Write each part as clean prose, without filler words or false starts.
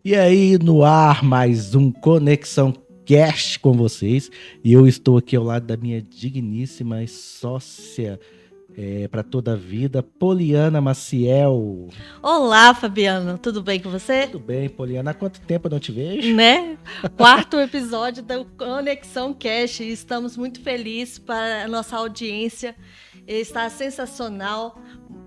E aí, no ar, mais um Conexão Cast com vocês. E eu estou aqui ao lado da minha digníssima sócia para toda a vida, Poliana Maciel. Olá, Fabiano, tudo bem com você? Tudo bem, Poliana? Há quanto tempo eu não te vejo? Né? Quarto episódio da Conexão Cast. Estamos muito felizes para a nossa audiência. Está sensacional.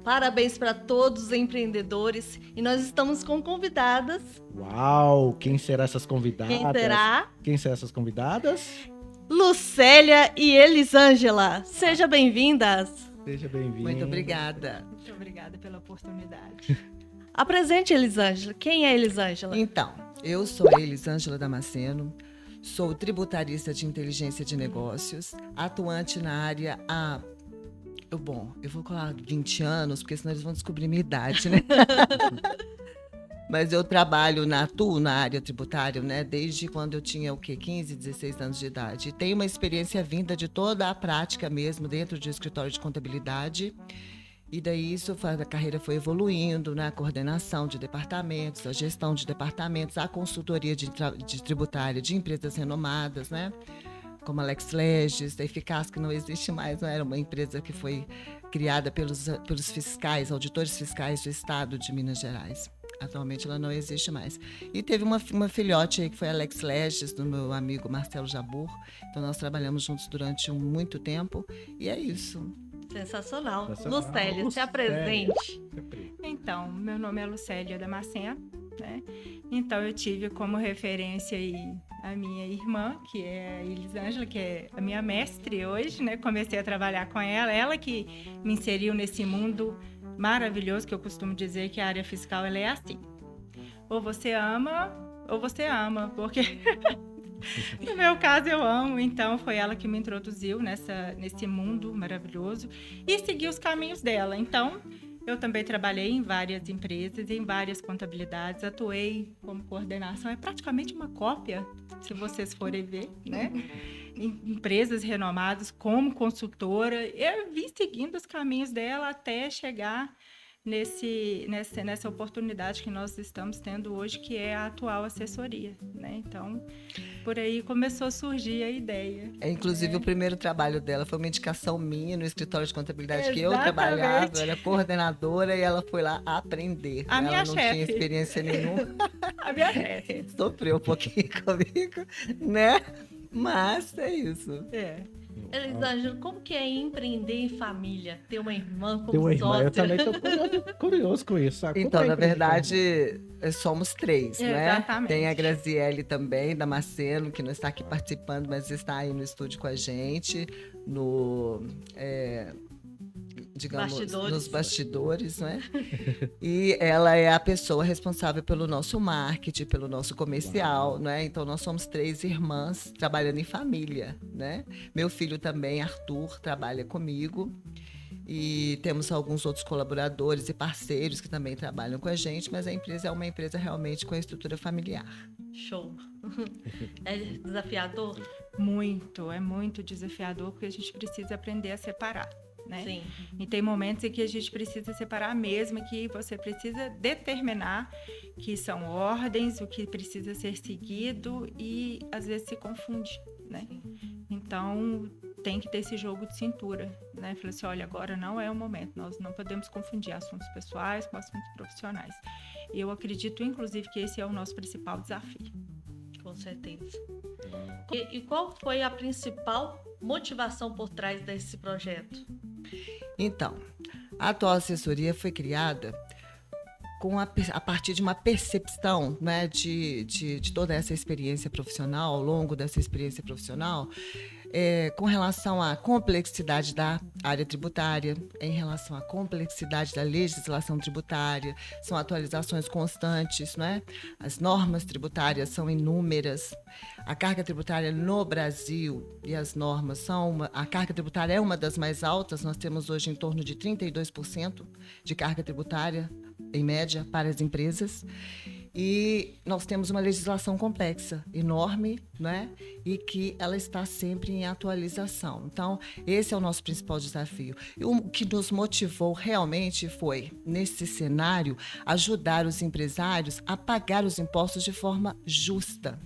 Parabéns para todos os empreendedores. E nós estamos com convidadas. Uau! Quem serão essas convidadas? Quem será? Quem serão essas convidadas? Lucélia e Elisângela. Sejam bem-vindas. Seja bem-vinda. Muito obrigada. Muito obrigada pela oportunidade. Apresente, Elisângela. Quem é Elisângela? Então, eu sou a Elisângela Damasceno, sou tributarista de inteligência de negócios, atuante na área há... eu vou falar 20 anos, porque senão eles vão descobrir minha idade, né? Mas eu atuo na área tributária, né? Desde quando eu tinha, 15, 16 anos de idade. E tenho uma experiência vinda de toda a prática mesmo, dentro de um escritório de contabilidade. E daí a carreira foi evoluindo, né? A coordenação de departamentos, a gestão de departamentos, a consultoria de tributária de empresas renomadas, né? Como a LexLegis, a Eficaz, que não existe mais, não era uma empresa que foi criada pelos fiscais, auditores fiscais do Estado de Minas Gerais. Atualmente ela não existe mais. E teve uma filhote aí que foi a LexLegis, do meu amigo Marcelo Jabur. Então nós trabalhamos juntos durante muito tempo. E é isso. Sensacional. Lucélia, se apresente. Então, meu nome é Lucélia Damasceno, né? Então, eu tive como referência aí a minha irmã, que é a Elisângela, que é a minha mestre hoje, né? Comecei a trabalhar com ela que me inseriu nesse mundo maravilhoso, que eu costumo dizer que a área fiscal ela é assim. Ou você ama, porque no meu caso eu amo. Então foi ela que me introduziu nesse mundo maravilhoso e segui os caminhos dela. Então eu também trabalhei em várias empresas, em várias contabilidades, atuei como coordenação, é praticamente uma cópia, se vocês forem ver, né? Em empresas renomadas como consultora, eu vim seguindo os caminhos dela até chegar nessa oportunidade que nós estamos tendo hoje, que é a atual assessoria, né? Então, por aí começou a surgir a ideia. Inclusive, o primeiro trabalho dela foi uma indicação minha no escritório de contabilidade que eu Exatamente. trabalhava, eu era coordenadora e ela foi lá aprender. A minha ela não chefe. tinha experiência nenhuma. A minha chefe. Sofreu um pouquinho comigo, né? Mas é isso. Elisângela, como que é empreender em família? Ter uma irmã como Tem uma irmã, sócia? eu também estou curioso com isso. Sabe? Então, Como na é que verdade, somos três, né? Exatamente. Tem a Graziele também, Damasceno, que não está aqui participando, mas está aí no estúdio com a gente, nos bastidores, né? E ela é a pessoa responsável pelo nosso marketing, pelo nosso comercial, né? Então, nós somos três irmãs trabalhando em família, né? Meu filho também, Arthur, trabalha comigo. E temos alguns outros colaboradores e parceiros que também trabalham com a gente, mas a empresa é uma empresa realmente com a estrutura familiar. Show. É desafiador? É muito desafiador, porque a gente precisa aprender a separar, né? Sim. E tem momentos em que a gente precisa separar mesmo, que você precisa determinar que são ordens, o que precisa ser seguido e às vezes se confunde, né? Então tem que ter esse jogo de cintura, né? Falei assim, olha, agora não é o momento, nós não podemos confundir assuntos pessoais com assuntos profissionais. E eu acredito, inclusive, que esse é o nosso principal desafio. Com certeza. E qual foi a principal motivação por trás desse projeto? Então, a atual assessoria foi criada a partir de uma percepção, né, de toda essa experiência profissional, ao longo dessa experiência profissional, com relação à complexidade da área tributária, em relação à complexidade da legislação tributária, são atualizações constantes, né? As normas tributárias são inúmeras, a carga tributária no Brasil e as normas a carga tributária é uma das mais altas, nós temos hoje em torno de 32% de carga tributária, em média, para as empresas. E nós temos uma legislação complexa, enorme, né? E que ela está sempre em atualização. Então, esse é o nosso principal desafio. E o que nos motivou realmente foi, nesse cenário, ajudar os empresários a pagar os impostos de forma justa.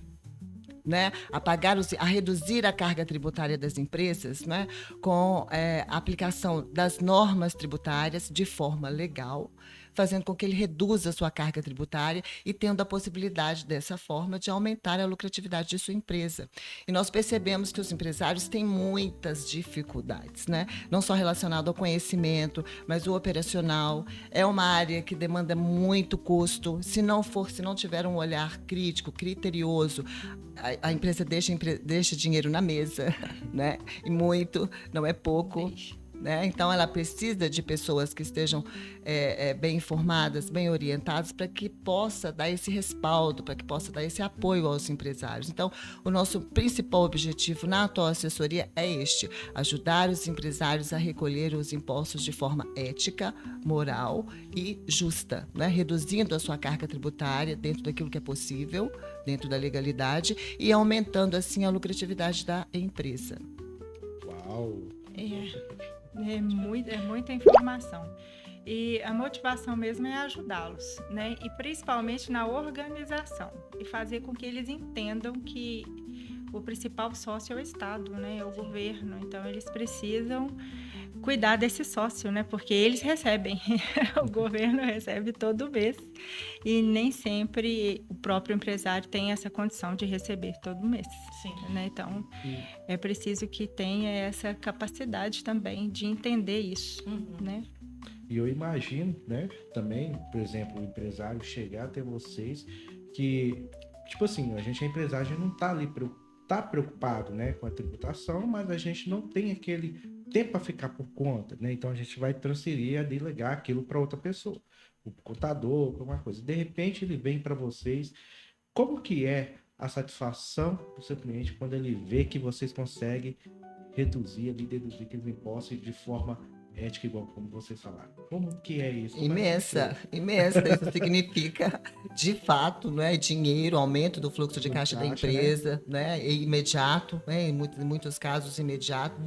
Né, a reduzir a carga tributária das empresas, né, com a aplicação das normas tributárias de forma legal, fazendo com que ele reduza a sua carga tributária e tendo a possibilidade, dessa forma, de aumentar a lucratividade de sua empresa. E nós percebemos que os empresários têm muitas dificuldades, né? Não só relacionado ao conhecimento, mas o operacional. É uma área que demanda muito custo. Se não tiver um olhar crítico, criterioso, a empresa deixa dinheiro na mesa, né? E muito, não é pouco. Né? Então, ela precisa de pessoas que estejam bem informadas, bem orientadas, para que possa dar esse respaldo, para que possa dar esse apoio aos empresários. Então, o nosso principal objetivo na atual assessoria é ajudar os empresários a recolher os impostos de forma ética, moral e justa, né? Reduzindo a sua carga tributária dentro daquilo que é possível, dentro da legalidade, e aumentando, assim, a lucratividade da empresa. Uau! É muita informação. E a motivação mesmo é ajudá-los, né? E principalmente na organização. E fazer com que eles entendam que o principal sócio é o Estado, né? É o governo. Então, eles precisam cuidar desse sócio, né? Porque eles recebem. O governo recebe todo mês. E nem sempre o próprio empresário tem essa condição de receber todo mês. Sim. Né? Então, é preciso que tenha essa capacidade também de entender isso, né? E eu imagino, né, também, por exemplo, o empresário chegar até vocês que, tipo assim, a gente é empresário, a gente não tá ali preocupado, né, com a tributação, mas a gente não tem aquele tempo para ficar por conta, né? Então a gente vai transferir, a delegar aquilo para outra pessoa, o contador, alguma coisa. De repente ele vem para vocês. Como que é a satisfação do seu cliente quando ele vê que vocês conseguem deduzir aqueles impostos de forma ética, igual como vocês falaram? Como que é isso? Imensa. Isso significa, de fato, né, dinheiro, aumento do fluxo de caixa da empresa, né, imediato, né, em muitos casos imediato.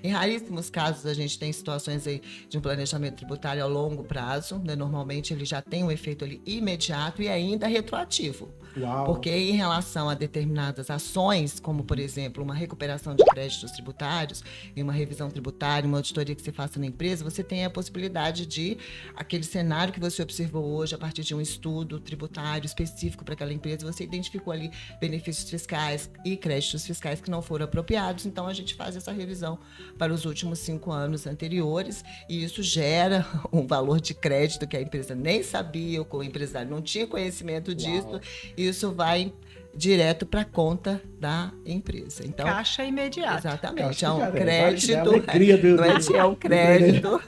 Em raríssimos casos a gente tem situações aí de um planejamento tributário a longo prazo, né, normalmente ele já tem um efeito ali imediato e ainda retroativo. Uau. Porque em relação a determinadas ações, como por exemplo uma recuperação de créditos tributários, em uma revisão tributária, uma auditoria que se faça na empresa, você tem a possibilidade de aquele cenário que você observou hoje, a partir de um estudo tributário específico para aquela empresa, você identificou ali benefícios fiscais e créditos fiscais que não foram apropriados, então a gente faz essa revisão para os últimos 5 anos anteriores e isso gera um valor de crédito que a empresa nem sabia, ou o empresário não tinha conhecimento disso. Uau. E isso vai direto para a conta da empresa. Então, caixa imediato. Exatamente. Caixa, É um cara, crédito. não é um crédito.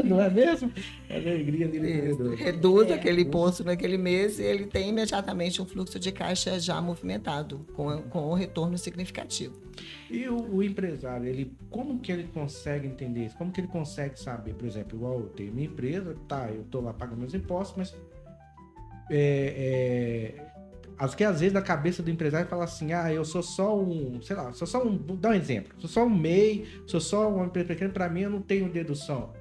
Não é mesmo? É a alegria do empreendedor. Reduz aquele imposto naquele mês e ele tem imediatamente um fluxo de caixa já movimentado, com um retorno significativo. E o empresário, como que ele consegue entender isso? Como que ele consegue saber? Por exemplo, igual eu tenho minha empresa, eu estou lá pagando meus impostos, mas às vezes na cabeça do empresário fala assim, eu sou só vou dar um exemplo, sou só um MEI, sou só uma empresa pequena, para mim eu não tenho dedução.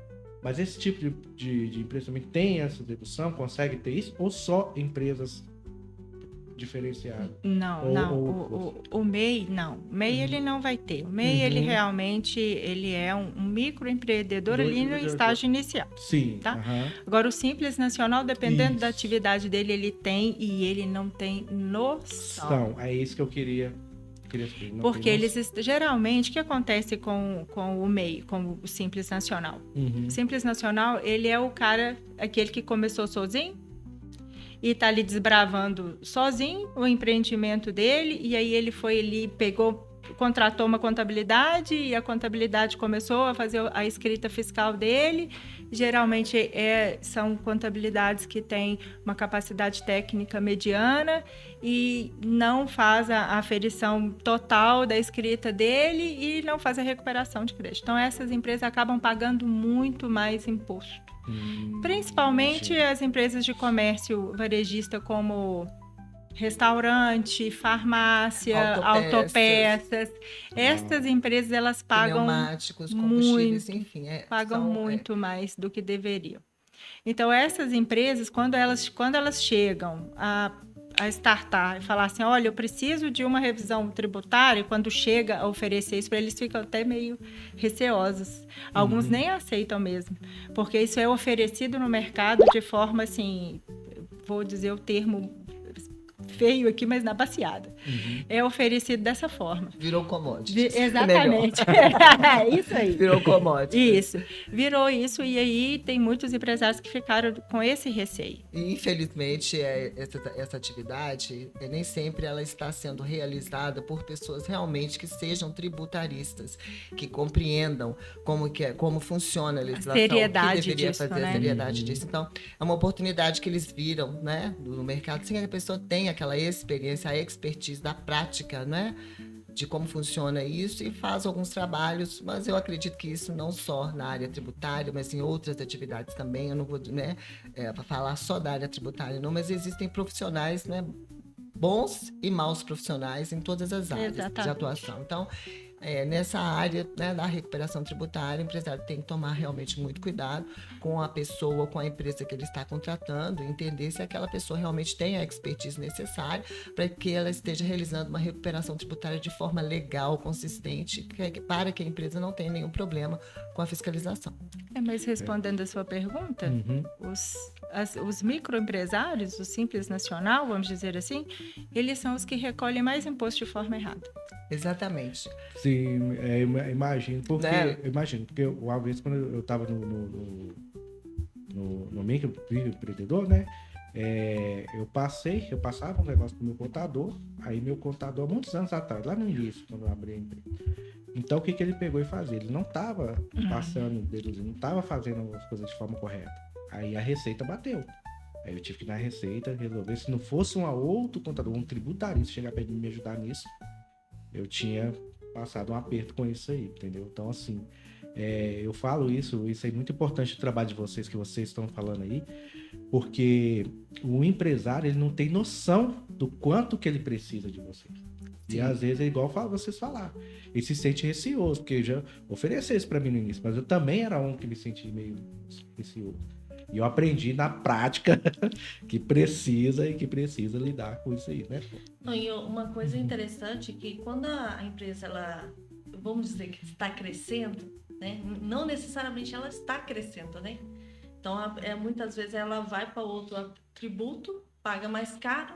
Mas esse tipo de empresa também tem essa dedução, consegue ter isso, ou só empresas diferenciadas? O MEI, não. O MEI ele não vai ter. O MEI, ele realmente é um microempreendedor ali no estágio inicial. Sim. Tá? Agora, o Simples Nacional, dependendo da atividade dele, ele tem e ele não tem noção. É isso que eu queria saber. Porque geralmente, o que acontece com o MEI, com o Simples Nacional? O Simples Nacional, ele é o cara, aquele que começou sozinho, e está ali desbravando sozinho o empreendimento dele, e aí ele foi ali, pegou contratou uma contabilidade e a contabilidade começou a fazer a escrita fiscal dele. Geralmente são contabilidades que têm uma capacidade técnica mediana e não faz a aferição total da escrita dele e não faz a recuperação de crédito. Então, essas empresas acabam pagando muito mais imposto. Principalmente as empresas de comércio varejista como restaurante, farmácia, autopeças. Estas empresas, elas pagam pneumáticos, combustíveis, muito, enfim. Pagam muito mais do que deveriam. Então, essas empresas, quando elas chegam a startar e falar assim, olha, eu preciso de uma revisão tributária, quando chega a oferecer isso para eles, ficam até meio receosos. Alguns nem aceitam mesmo, porque isso é oferecido no mercado de forma assim, vou dizer o termo feio aqui, mas na baseada. É oferecido dessa forma. Virou commodity. Exatamente. Isso aí. Virou commodity. Isso. Virou isso e aí tem muitos empresários que ficaram com esse receio. E, infelizmente, essa atividade, nem sempre ela está sendo realizada por pessoas realmente que sejam tributaristas, que compreendam como funciona a legislação, seriedade o que deveria disso, fazer, né? A seriedade disso. Então, é uma oportunidade que eles viram, né, no mercado, sem que a pessoa tenha aquela experiência, a expertise da prática, né, de como funciona isso e faz alguns trabalhos, mas eu acredito que isso não só na área tributária, mas em outras atividades também. Eu não vou, né, para falar só da área tributária, não, mas existem profissionais, né, bons e maus profissionais em todas as áreas de atuação. Então, nessa área, né, da recuperação tributária, o empresário tem que tomar realmente muito cuidado com a pessoa, com a empresa que ele está contratando, entender se aquela pessoa realmente tem a expertise necessária para que ela esteja realizando uma recuperação tributária de forma legal, consistente, para que a empresa não tenha nenhum problema com a fiscalização. Mas respondendo a sua pergunta, os microempresários, o Simples Nacional, vamos dizer assim, eles são os que recolhem mais imposto de forma errada. Exatamente. Sim, imagino, porque uma vez quando eu estava no microempreendedor, né? Eu passava um negócio pro meu contador, aí meu contador, muitos anos atrás, lá no início, quando eu abri a empresa. Então, o que ele pegou e fazia? Ele não estava passando, deduzindo, não estava fazendo as coisas de forma correta. Aí a Receita bateu. Aí eu tive que ir na Receita resolver. Se não fosse um outro contador, um tributarista, chegar perto de mim e me ajudar nisso, eu tinha passado um aperto com isso aí, entendeu? Então, assim, eu falo isso é muito importante o trabalho de vocês, que vocês estão falando aí, porque o empresário, ele não tem noção do quanto que ele precisa de vocês. Sim. E às vezes é igual vocês falaram, ele se sente receoso, porque já ofereceu isso para mim no início, mas eu também era um que me sentia meio receoso. E eu aprendi na prática que precisa lidar com isso aí, né? E uma coisa interessante é que quando a empresa, ela, vamos dizer que está crescendo, né? Não necessariamente ela está crescendo, né? Então, muitas vezes ela vai para outro tributo, paga mais caro,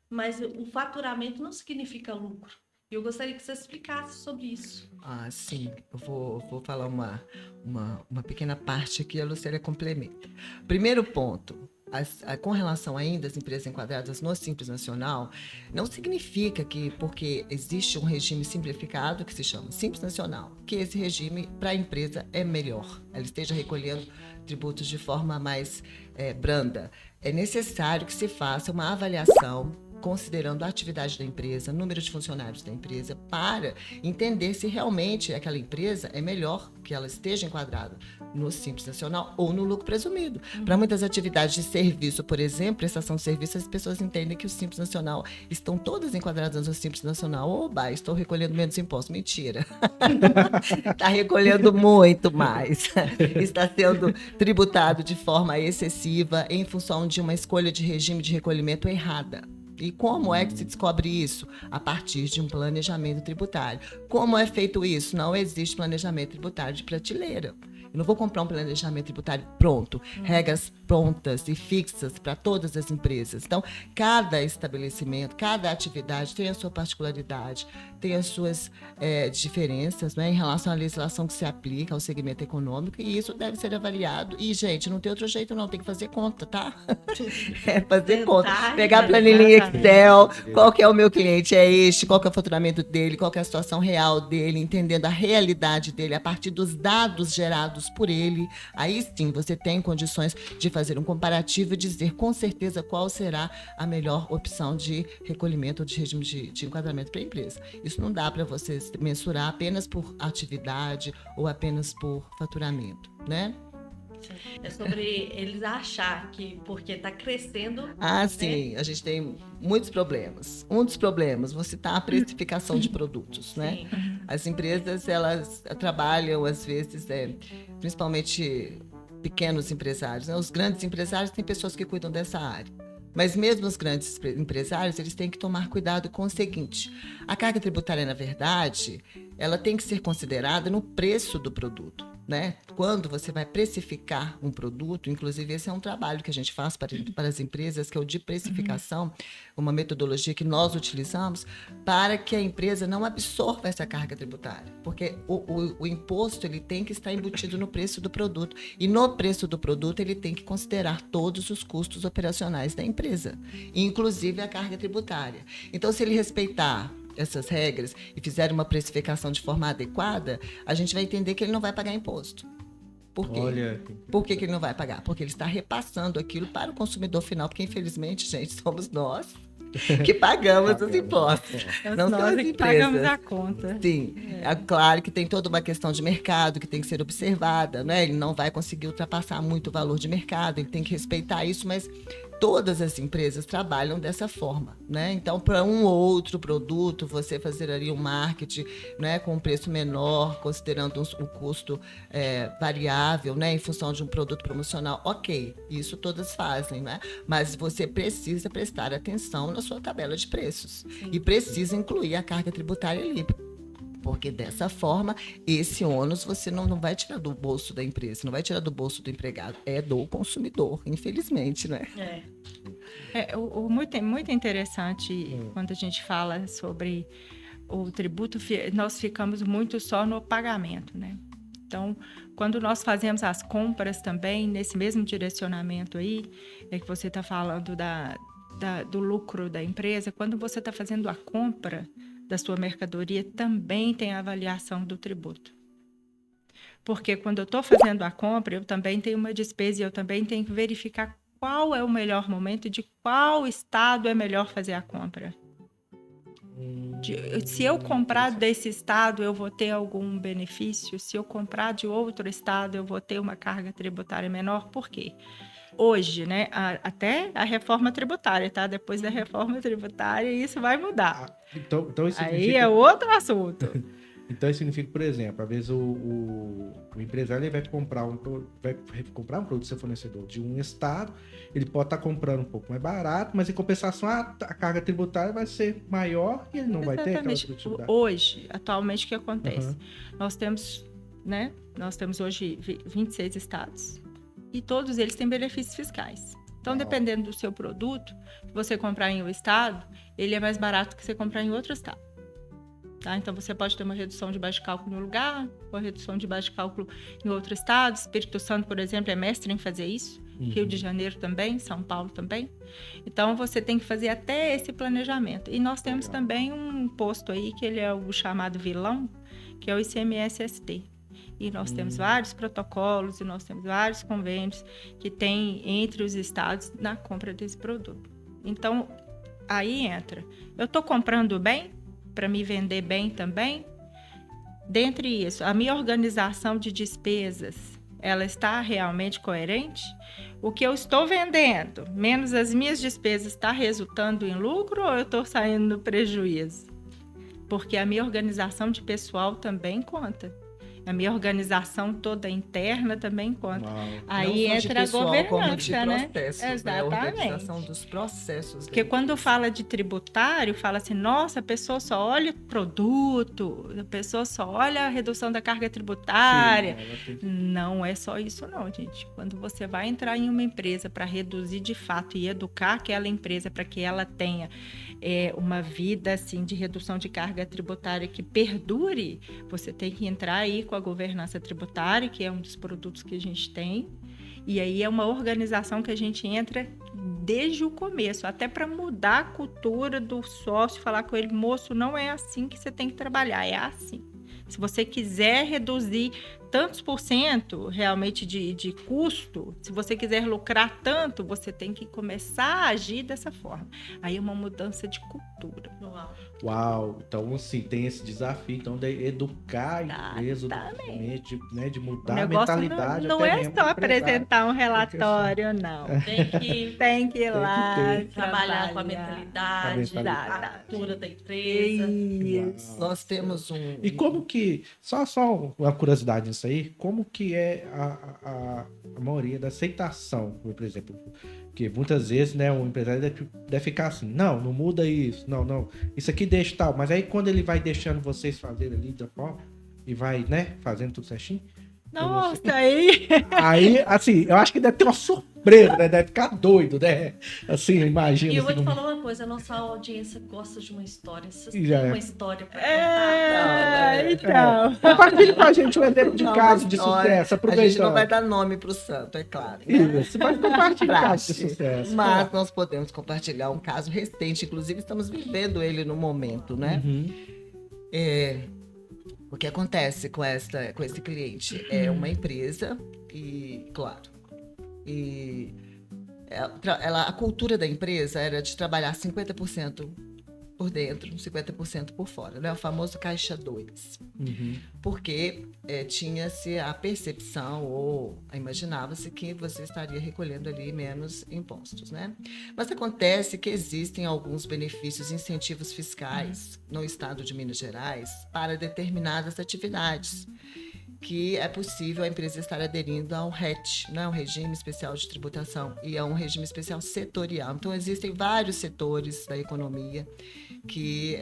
mas o faturamento não significa lucro. E eu gostaria que você explicasse sobre isso. Sim. Eu vou falar uma pequena parte aqui, a Lucélia complementa. Primeiro ponto, com relação ainda às empresas enquadradas no Simples Nacional, não significa que, porque existe um regime simplificado que se chama Simples Nacional, que esse regime para a empresa é melhor, ela esteja recolhendo tributos de forma mais branda. É necessário que se faça uma avaliação considerando a atividade da empresa, número de funcionários da empresa, para entender se realmente aquela empresa é melhor que ela esteja enquadrada no Simples Nacional ou no lucro presumido. Para muitas atividades de serviço, por exemplo, prestação de serviço, as pessoas entendem que o Simples Nacional estão todas enquadradas no Simples Nacional. Oba, estou recolhendo menos impostos. Mentira. Está recolhendo muito mais. Está sendo tributado de forma excessiva em função de uma escolha de regime de recolhimento errada. E como é que se descobre isso? A partir de um planejamento tributário. Como é feito isso? Não existe planejamento tributário de prateleira. Eu não vou comprar um planejamento tributário pronto, regras prontas e fixas para todas as empresas. Então, cada estabelecimento, cada atividade tem a sua particularidade, tem as suas diferenças, né, em relação à legislação que se aplica ao segmento econômico, e isso deve ser avaliado. E, gente, não tem outro jeito não, tem que fazer conta, tá? Fazer conta. Pegar a planilha Excel, qual que é o meu cliente, é este, qual que é o faturamento dele, qual que é a situação real dele, entendendo a realidade dele a partir dos dados gerados por ele. Aí sim, você tem condições de fazer um comparativo e dizer com certeza qual será a melhor opção de recolhimento ou de regime de enquadramento para a empresa. Isso não dá para você mensurar apenas por atividade ou apenas por faturamento, né? É sobre eles achar que porque está crescendo... Sim, a gente tem muitos problemas. Um dos problemas, vou citar a precificação de produtos, né? As empresas, elas trabalham, às vezes, principalmente pequenos empresários, né? Os grandes empresários têm pessoas que cuidam dessa área. Mas mesmo os grandes empresários, eles têm que tomar cuidado com o seguinte: a carga tributária, na verdade, ela tem que ser considerada no preço do produto, né? Quando você vai precificar um produto, inclusive esse é um trabalho que a gente faz para as empresas, que é o de precificação, uma metodologia que nós utilizamos para que a empresa não absorva essa carga tributária, porque o imposto ele tem que estar embutido no preço do produto, e no preço do produto ele tem que considerar todos os custos operacionais da empresa, inclusive a carga tributária. Então, se ele respeitar essas regras e fizer uma precificação de forma adequada, a gente vai entender que ele não vai pagar imposto. Por quê? Por que ele não vai pagar? Porque ele está repassando aquilo para o consumidor final, porque infelizmente, gente, somos nós que pagamos os impostos. Não são as empresas. Pagamos a conta. Sim, é claro que tem toda uma questão de mercado que tem que ser observada, né? Ele não vai conseguir ultrapassar muito o valor de mercado, ele tem que respeitar isso, mas todas as empresas trabalham dessa forma, né? Então, para um ou outro produto, você fazer ali um marketing, né, com um preço menor, considerando um custo variável, né, em função de um produto promocional, ok, isso todas fazem, né? Mas você precisa prestar atenção na sua tabela de preços. Sim. E precisa incluir a carga tributária ali. Porque dessa forma, esse ônus você não vai tirar do bolso da empresa, não vai tirar do bolso do empregado, é do consumidor, infelizmente, né? Muito interessante quando a gente fala sobre o tributo, nós ficamos muito só no pagamento, né? Então, quando nós fazemos as compras também, nesse mesmo direcionamento aí, que você está falando do lucro da empresa, quando você está fazendo a compra da sua mercadoria, também tem a avaliação do tributo. Porque quando eu estou fazendo a compra, eu também tenho uma despesa e eu também tenho que verificar qual é o melhor momento, de qual estado é melhor fazer a compra. Se eu comprar desse estado, eu vou ter algum benefício. Se eu comprar de outro estado, eu vou ter uma carga tributária menor. Por quê? Hoje, né, até a reforma tributária, tá? Depois da reforma tributária, isso vai mudar. Então isso significa... Aí é outro assunto. Então isso significa, por exemplo, às vezes o empresário ele vai comprar um produto do seu fornecedor de um estado, ele pode estar comprando um pouco mais barato, mas em compensação a carga tributária vai ser maior e ele não vai ter aquela produtividade. Hoje, atualmente, o que acontece? Nós temos hoje 26 estados. E todos eles têm benefícios fiscais. Então, dependendo do seu produto, se você comprar em um estado, ele é mais barato que você comprar em outro estado. Tá? Então, você pode ter uma redução de baixa de cálculo em um lugar, uma redução de baixa de cálculo em outro estado. Espírito Santo, por exemplo, é mestre em fazer isso. Rio de Janeiro também, São Paulo também. Então, você tem que fazer até esse planejamento. E nós temos também um imposto aí, que ele é o chamado vilão, que é o ICMS-ST. E nós temos vários protocolos e nós temos vários convênios que tem entre os estados na compra desse produto. Então, aí entra. Eu estou comprando bem para me vender bem também? Dentre isso, a minha organização de despesas, ela está realmente coerente? O que eu estou vendendo, menos as minhas despesas, está resultando em lucro ou eu estou saindo no prejuízo? Porque a minha organização de pessoal também conta. A minha organização toda interna também conta. Uau. Aí Não só de entra a pessoal, como de governança, né? processos, né? A Exatamente. organização dos processos. Porque da quando empresa. fala de tributário, fala assim, nossa, a pessoa só olha produto, a pessoa só olha a redução da carga tributária. Sim, ela tem- Não é só isso não, gente. Quando você vai entrar em uma empresa para reduzir de fato e educar aquela empresa para que ela tenha uma vida assim de redução de carga tributária que perdure, você tem que entrar aí com a governança tributária, que é um dos produtos que a gente tem. E aí é uma organização que a gente entra desde o começo, até para mudar a cultura do sócio, falar com ele, moço, não é assim que você tem que trabalhar, é assim. Se você quiser reduzir tantos por cento realmente de custo, se você quiser lucrar tanto, você tem que começar a agir dessa forma. Aí é uma mudança de cultura. Uau. Uau, então assim, tem esse desafio então, de educar a empresa, Exatamente. né, de O mudar a negócio mentalidade. não até é mesmo só do empresário. apresentar um relatório, não. Tem que Tem que ir lá ter. trabalhar com a Com mentalidade, a a cultura da empresa. Isso. Nós temos um... E como que, só uma curiosidade nisso aí, como que é a maioria da aceitação, por exemplo, que muitas vezes, né, um empresário deve ficar assim, não muda isso, não, isso aqui deixa tal, mas aí quando ele vai deixando vocês fazerem ali da forma, e vai, né, fazendo tudo certinho, Nossa, aí... aí, assim, eu acho que deve ter uma surpresa, né, deve ficar doido, né, assim, imagina. E eu vou assim, te falar uma coisa, a nossa audiência gosta de uma história. Vocês têm Já é. uma história pra contar? Então... Compartilhe com a gente um exemplo de Não, caso de olha, sucesso, A gente não aproveitando. vai dar nome para o santo, é claro. Né? Isso, mas compartilhe caso de Praxe. sucesso. Mas nós podemos compartilhar um caso recente, inclusive estamos vivendo ele no momento, né? Uhum. O que acontece com esse cliente? É uma empresa e, claro, a cultura da empresa era de trabalhar 50% por dentro, 50% por fora, né? O famoso caixa 2. Uhum. Porque tinha-se a percepção ou imaginava-se que você estaria recolhendo ali menos impostos, né? Mas acontece que existem alguns benefícios, incentivos fiscais no estado de Minas Gerais para determinadas atividades que é possível a empresa estar aderindo ao RET, né? Um regime especial de tributação, e é um regime especial setorial. Então, existem vários setores da economia que,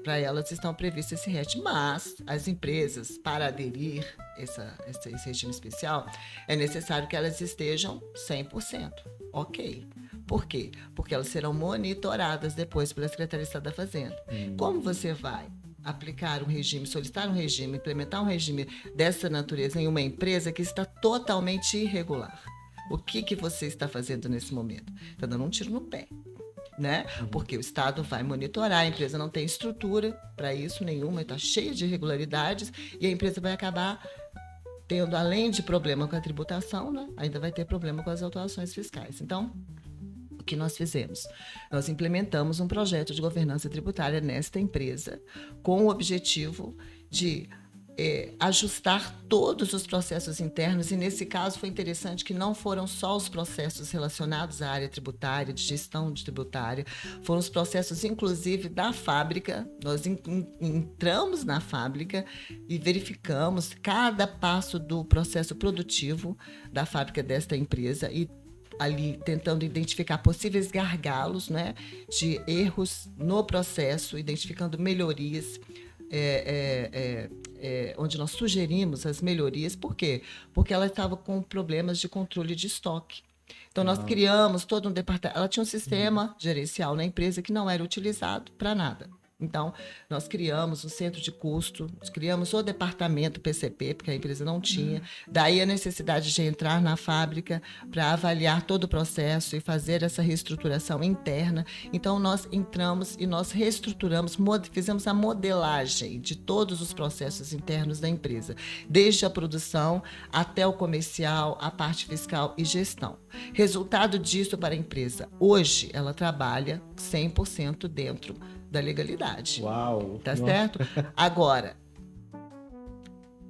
para elas, estão previstos esse RET. Mas, as empresas, para aderir a esse regime especial, é necessário que elas estejam 100%. Ok. Por quê? Porque elas serão monitoradas depois pela Secretaria de Estado da Fazenda. Como você vai aplicar um regime, solicitar um regime, implementar um regime dessa natureza em uma empresa que está totalmente irregular? O que você está fazendo nesse momento? Está dando um tiro no pé, né? Porque o Estado vai monitorar, a empresa não tem estrutura para isso nenhuma, está cheia de irregularidades e a empresa vai acabar tendo, além de problema com a tributação, né? Ainda vai ter problema com as autuações fiscais. Então, o que nós fizemos? Nós implementamos um projeto de governança tributária nesta empresa com o objetivo de ajustar todos os processos internos, e nesse caso foi interessante que não foram só os processos relacionados à área tributária, de gestão de tributária, foram os processos inclusive da fábrica. Nós entramos na fábrica e verificamos cada passo do processo produtivo da fábrica desta empresa e ali tentando identificar possíveis gargalos, né, de erros no processo, identificando melhorias, onde nós sugerimos as melhorias. Por quê? Porque ela estava com problemas de controle de estoque. Então, nós criamos todo um departamento. Ela tinha um sistema gerencial na empresa que não era utilizado para nada. Então, nós criamos um centro de custo, nós criamos o departamento PCP, porque a empresa não tinha. Daí a necessidade de entrar na fábrica para avaliar todo o processo e fazer essa reestruturação interna. Então, nós entramos e nós reestruturamos, fizemos a modelagem de todos os processos internos da empresa, desde a produção até o comercial, a parte fiscal e gestão. Resultado disso para a empresa: hoje ela trabalha 100% dentro da legalidade. Uau! Tá certo? Agora,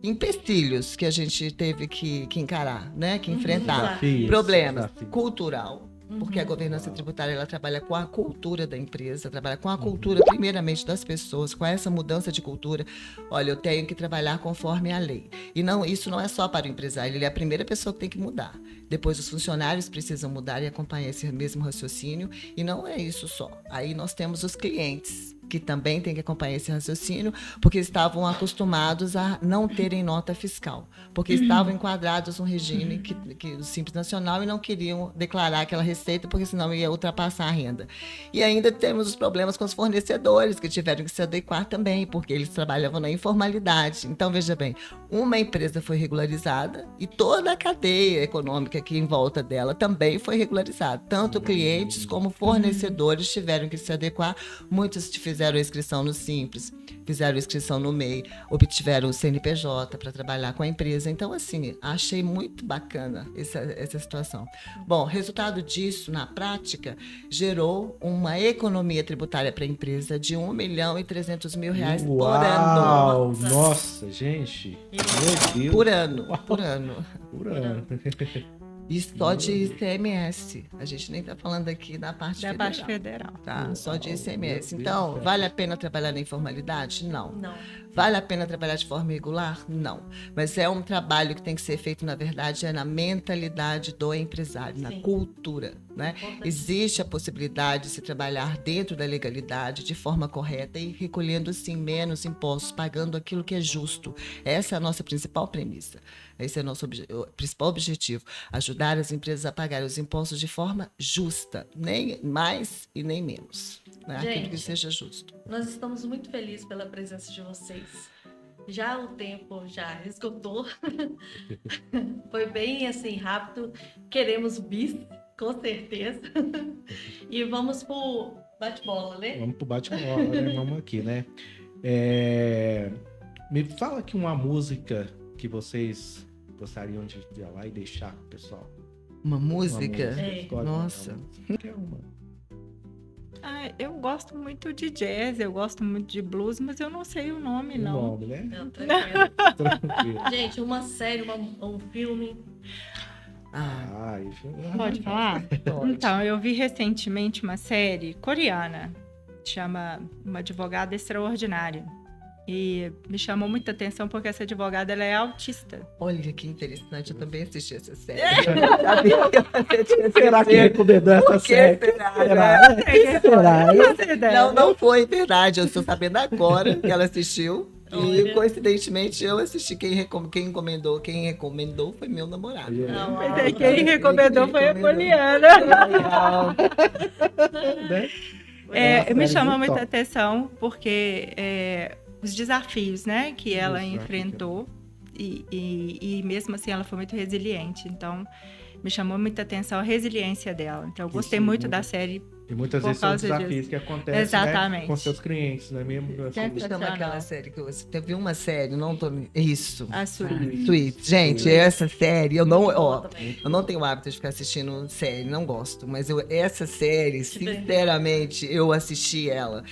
empecilhos que a gente teve que encarar, né? Que enfrentar. Desafios, Problemas desafios. cultural, Porque a governança tributária, ela trabalha com a cultura da empresa, trabalha com a cultura, primeiramente, das pessoas, com essa mudança de cultura. Olha, eu tenho que trabalhar conforme a lei. E isso não é só para o empresário, ele é a primeira pessoa que tem que mudar. Depois, os funcionários precisam mudar e acompanhar esse mesmo raciocínio. E não é isso só. Aí nós temos os clientes, que também têm que acompanhar esse raciocínio, porque estavam acostumados a não terem nota fiscal, porque estavam enquadrados no regime do Simples Nacional e não queriam declarar aquela receita, porque senão ia ultrapassar a renda. E ainda temos os problemas com os fornecedores, que tiveram que se adequar também, porque eles trabalhavam na informalidade. Então, veja bem, uma empresa foi regularizada e toda a cadeia econômica aqui em volta dela também foi regularizada. Tanto clientes como fornecedores tiveram que se adequar. Muitos fizeram a inscrição no Simples, fizeram a inscrição no MEI, obtiveram o CNPJ para trabalhar com a empresa. Então, assim, achei muito bacana essa situação. Bom, resultado disso, na prática, gerou uma economia tributária para a empresa de R$1.300.000 por ano. Uau! Nossa, gente! Meu Deus! Por ano, por ano. Por ano. E só de ICMS. A gente nem está falando aqui da parte Da federal. parte federal. Tá, só de ICMS. Meu Então, Deus. vale a pena trabalhar na informalidade? Não. Não. Vale a pena trabalhar de forma regular? Não. Mas é um trabalho que tem que ser feito, na verdade, na mentalidade do empresário, na Sim. cultura, né? Importante. Existe a possibilidade de se trabalhar dentro da legalidade, de forma correta e recolhendo, sim, menos impostos, pagando aquilo que é justo. Essa é a nossa principal premissa. Esse é o nosso o principal objetivo, ajudar as empresas a pagar os impostos de forma justa, nem mais e nem menos, né? Aquilo que Gente. seja justo. Nós estamos muito felizes pela presença de vocês. Já o tempo já esgotou. Foi bem assim rápido. Queremos bis, com certeza. E vamos pro bate-bola, né? Vamos pro bate-bola, né? Vamos aqui, né? Me fala aqui uma música que vocês gostariam de ver lá e deixar pro pessoal. Uma Uma música? É. escolhe Nossa. uma música. Qualquer uma. Eu gosto muito de jazz, eu gosto muito de blues, mas eu não sei o nome, O não. nome, né? Não, tranquilo. Tranquilo. Gente, uma série, um filme. Ah, Ai, Pode falar? pode. Então, eu vi recentemente uma série coreana, chama Uma Advogada Extraordinária. E me chamou muita atenção porque essa advogada ela é autista. Olha que interessante, eu também assisti essa série. Eu não sabia que você tinha Será que assistido. recomendou essa Por que série? será? Será? Não, não foi verdade. Eu estou sabendo agora que ela assistiu. E Olha. coincidentemente eu assisti. Quem recomendou foi meu namorado. Não, Mas aí quem recomendou foi a Recomendou. Poliana. Legal. Né? Me Série chamou muito muita top. atenção porque os desafios, né, que ela Exato. enfrentou e mesmo assim ela foi muito resiliente. Então, me chamou muita atenção a resiliência dela. Então, eu gostei Isso, muito muito. da série. E muitas Por vezes são causa desafios disso. que acontecem, né, Exatamente. com seus clientes, não é mesmo? Como Sensacional. chama aquela série que você teve uma série, não tô isso. A Suri. Sweet. Gente, essa série, eu não, ó, também. eu não tenho o hábito de ficar assistindo série, não gosto, mas essa série, Te prendeu. sinceramente, eu assisti ela.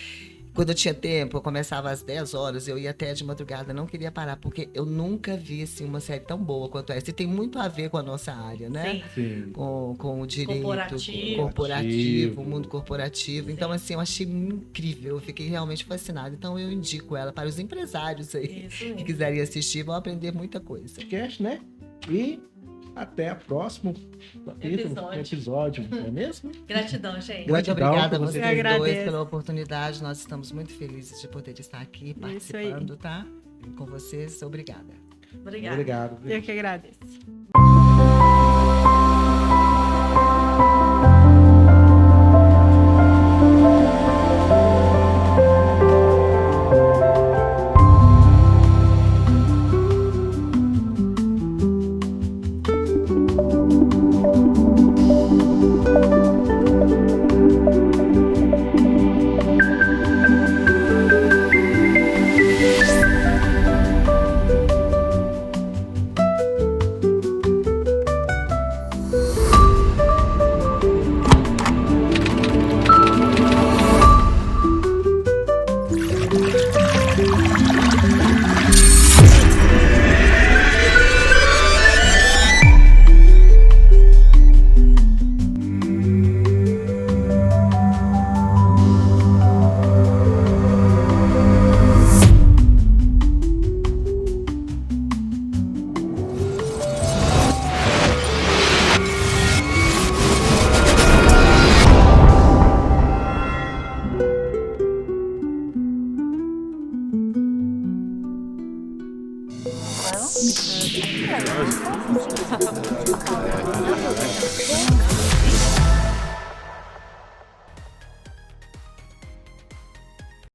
Quando eu tinha tempo, eu começava às 10 horas, eu ia até de madrugada, não queria parar, porque eu nunca vi assim, uma série tão boa quanto essa. E tem muito a ver com a nossa área, né? Sim. Sim. Com o direito Corporativo. corporativo, o mundo corporativo. Então, assim, eu achei incrível, eu fiquei realmente fascinada. Então, eu indico ela para os empresários aí Isso que mesmo. quiserem assistir, vão aprender muita coisa. Podcast, né? E até o próximo episódio, não é mesmo? Gratidão, gente. Muito Gratidão obrigada a por vocês você. dois Agradeço. pela oportunidade. Nós estamos muito felizes de poder estar aqui aí. participando, tá? Com vocês, obrigada. Obrigada. Obrigado. Eu que agradeço. hoje?